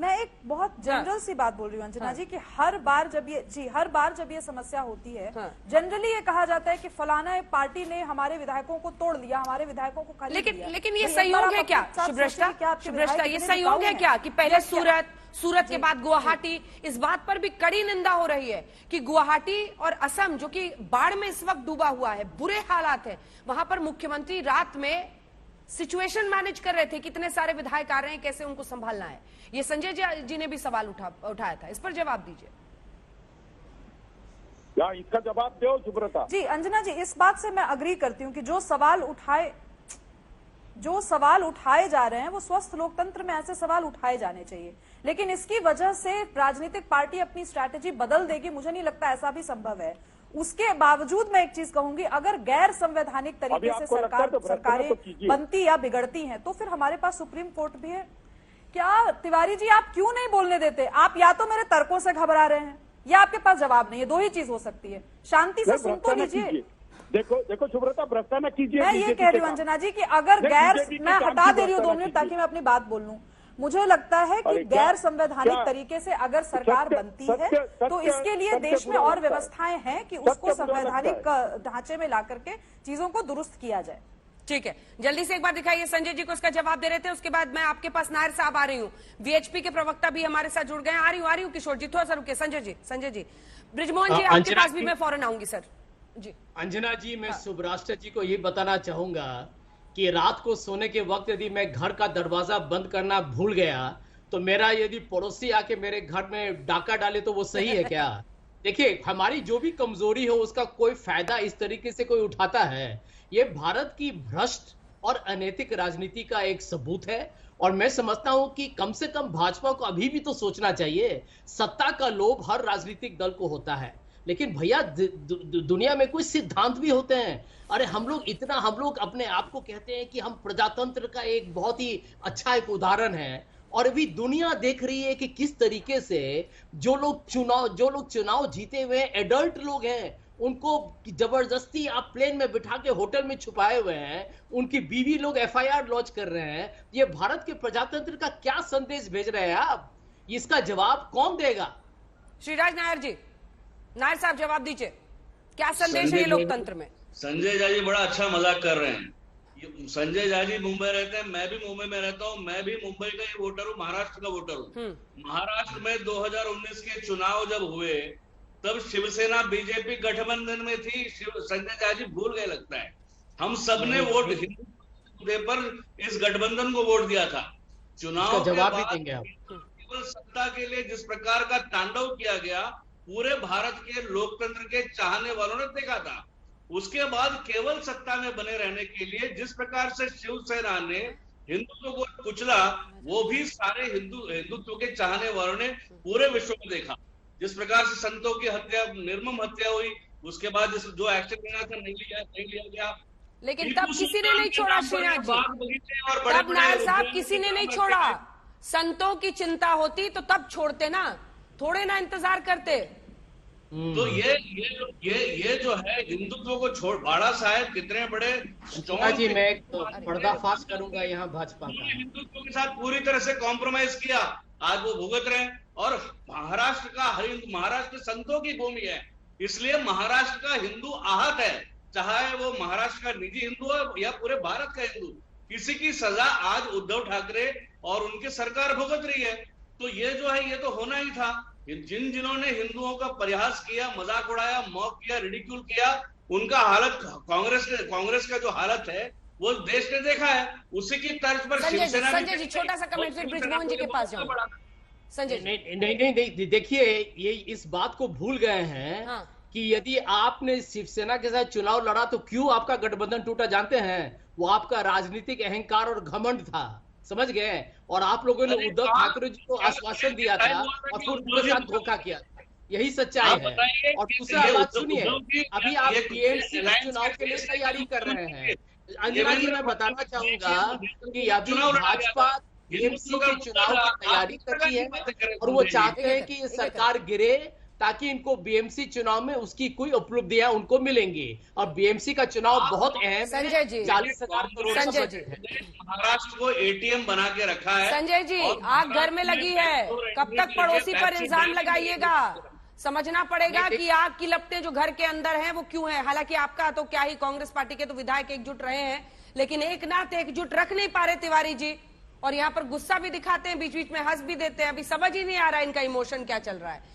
मैं एक बहुत जनरल सी बात बोल रही हूँ अंजना जी कि हर बार जब ये समस्या होती है, जनरली ये कहा जाता है कि फलाना पार्टी ने हमारे विधायकों को तोड़ दिया, हमारे विधायकों को खरीद लिया। लेकिन ये संयोग है क्या शुभ्रष्टा, ये संयोग है क्या कि पहले सूरत के बाद गुवाहाटी? इस बात पर भी कड़ी निंदा हो रही है कि गुवाहाटी और असम जो कि बाढ़ में इस वक्त डूबा हुआ है, बुरे हालात है, वहां पर मुख्यमंत्री रात में सिचुएशन मैनेज कर रहे थे, कितने सारे विधायक आ रहे हैं, कैसे उनको संभालना है। ये संजय जी ने भी सवाल उठाया था, इस पर जवाब दीजिए। या इसका जवाब दो सुब्रता जी। अंजना जी, इस बात से मैं अग्री करती हूँ कि जो सवाल उठाए जा रहे हैं वो स्वस्थ लोकतंत्र में ऐसे सवाल उठाए जाने चाहिए, लेकिन इसकी वजह से राजनीतिक पार्टी अपनी स्ट्रैटेजी बदल देगी, मुझे नहीं लगता ऐसा भी संभव है। उसके बावजूद मैं एक चीज कहूंगी, अगर गैर संवैधानिक तरीके से सरकारें बनती या बिगड़ती हैं तो फिर हमारे पास सुप्रीम कोर्ट भी है। क्या तिवारी जी आप क्यों नहीं बोलने देते? आप या तो मेरे तर्कों से घबरा रहे हैं या आपके पास जवाब नहीं है, दो ही चीज हो सकती है। शांति से सुन तो लीजिए। देखो सुब्रता, भ्रष्टा न कीजिए। मैं ये कह रही हूँ अंजना जी कि अगर मैं हटा दे रही हूँ 2 मिनट ताकि मैं अपनी बात बोल लूं। मुझे लगता है कि गैर संवैधानिक तरीके से अगर सरकार बनती है तो इसके लिए देश में और व्यवस्थाएं हैं कि उसको संवैधानिक ढांचे में ला करके चीजों को दुरुस्त किया जाए। ठीक है, जल्दी से एक बार दिखाइए। संजय जी को इसका जवाब दे रहे थे, उसके बाद मैं आपके पास नायर साहब आ रही हूँ, वीएचपी के प्रवक्ता भी हमारे साथ जुड़ गए हैं। आ रही हूँ किशोर जी, थोड़ा सा रुके। संजय जी, ब्रिजमोहन जी आपके पास भी मैं फौरन आऊंगी सर जी। अंजना जी, मैं सुब्राष्ट्र जी को ये बताना चाहूंगा कि रात को सोने के वक्त यदि मैं घर का दरवाजा बंद करना भूल गया तो मेरा यदि पड़ोसी आके मेरे घर में डाका डाले तो वो सही है क्या? देखिए, हमारी जो भी कमजोरी हो उसका कोई फायदा इस तरीके से कोई उठाता है, ये भारत की भ्रष्ट और अनैतिक राजनीति का एक सबूत है। और मैं समझता हूं कि कम से कम भाजपा को अभी भी तो सोचना चाहिए। सत्ता का लोभ हर राजनीतिक दल को होता है, लेकिन भैया दुनिया में कुछ सिद्धांत भी होते हैं। अरे हम लोग अपने आप को कहते हैं कि हम प्रजातंत्र का एक बहुत ही अच्छा एक उदाहरण है, और अभी दुनिया देख रही है कि किस तरीके से जो लोग चुनाव जीते हुए एडल्ट लोग हैं उनको जबरदस्ती आप प्लेन में बिठा के होटल में छुपाए हुए हैं, उनकी बीवी लोग एफआईआर लॉन्च कर रहे हैं। ये भारत के प्रजातंत्र का क्या संदेश भेज रहे हैं आप? इसका जवाब कौन देगा? श्रीराज नायर जी, नायर साहब जवाब दीजिए, क्या संदेश है लोकतंत्र में? संजय जी बड़ा अच्छा मजाक कर रहे हैं। संजय जी मुंबई रहते हैं, मैं भी मुंबई में रहता हूँ, मैं भी मुंबई का ही वोटर हूँ, महाराष्ट्र का वोटर हूँ। महाराष्ट्र में 2019 के चुनाव जब हुए तब शिवसेना बीजेपी गठबंधन में थी। संजय जी भूल गए लगता है। हम सबने वोट हिंदू मुद्दे पर इस गठबंधन को वोट दिया था। चुनाव के बाद केवल सत्ता के लिए जिस प्रकार का तांडव किया गया पूरे भारत के लोकतंत्र के चाहने वालों ने देखा था। उसके बाद केवल सत्ता में बने रहने के लिए जिस प्रकार से शिवसेना ने हिंदुत्व को कुचला, वो भी सारे हिंदुत्व के चाहने वालों ने पूरे विश्व में देखा। जिस प्रकार से संतों की हत्या, निर्मम हत्या हुई, उसके बाद जो एक्शन लेना था नहीं लिया गया। लेकिन तब किसी ने नहीं छोड़ा श्रीनाथ जी, तब नायर साहब किसी ने नहीं छोड़ा। संतों की चिंता होती तो तब छोड़ते ना, थोड़े ना इंतजार करते। तो ये जो है हिंदुत्व को छोड़, बाड़ा साहेब कितने बड़े जी, मैं पर्दाफाश करूंगा यहाँ भाजपा का। हिंदुत्व के साथ पूरी तरह से कॉम्प्रोमाइज किया, आज वो भुगत रहे हैं। और महाराष्ट्र संतों की भूमि है, इसलिए महाराष्ट्र का हिंदू आहत है, चाहे वो महाराष्ट्र का निजी हिंदू हो या पूरे भारत का हिंदू। किसी की सजा आज उद्धव ठाकरे और उनकी सरकार भुगत रही है। तो ये जो है ये तो होना ही था। जिन्होंने हिंदुओं का परिहास किया, मजाक उड़ाया, मॉक किया, रिडिक्यूल किया, उनका हालत कांग्रेस का जो हालत है वो देश ने देखा है। उसी की तर्ज पर शिवसेना। संजय जी छोटा सा कमेंट, फिर ब्रिजमोहन जी के पास जाऊं। संजय नहीं, देखिए ये इस बात को भूल गए हैं कि यदि आपने शिवसेना के साथ चुनाव लड़ा तो क्यों आपका गठबंधन टूटा जानते हैं? वो आपका राजनीतिक अहंकार और घमंड था, समझ गए? और आप लोगों ने उद्धव ठाकरे जी को आश्वासन दिया था और फिर उनके साथ धोखा किया, यही सच्चाई है। और दूसरा बात सुनिए, अभी आप टीएमसी के चुनाव के लिए तैयारी कर रहे हैं। अंजना जी, मैं बताना चाहूंगा कि अभी भाजपा टीएमसी के चुनाव की तैयारी कर रही है और वो चाहते हैं कि ये सरकार गिरे ताकि इनको बीएमसी चुनाव में उसकी कोई उपलब्धियां उनको मिलेंगी। और बीएमसी का चुनाव बहुत अहम संजय जी, 40,000 करोड़ का संजय बजट है। महाराष्ट्र को एटीएम बना के रखा है। संजय जी, आग घर में लगी है, कब तक पड़ोसी पर इल्जाम लगाइएगा? समझना पड़ेगा कि आग की लपटें जो घर के अंदर हैं वो क्यों है। हालांकि आपका तो क्या ही, कांग्रेस पार्टी के तो विधायक एकजुट रहे हैं, लेकिन एक नाथ एकजुट रख नहीं पा रहे तिवारी जी। और यहाँ पर गुस्सा भी दिखाते हैं, बीच बीच में हंस भी देते हैं। अभी समझ ही नहीं आ रहा इनका इमोशन क्या चल रहा है।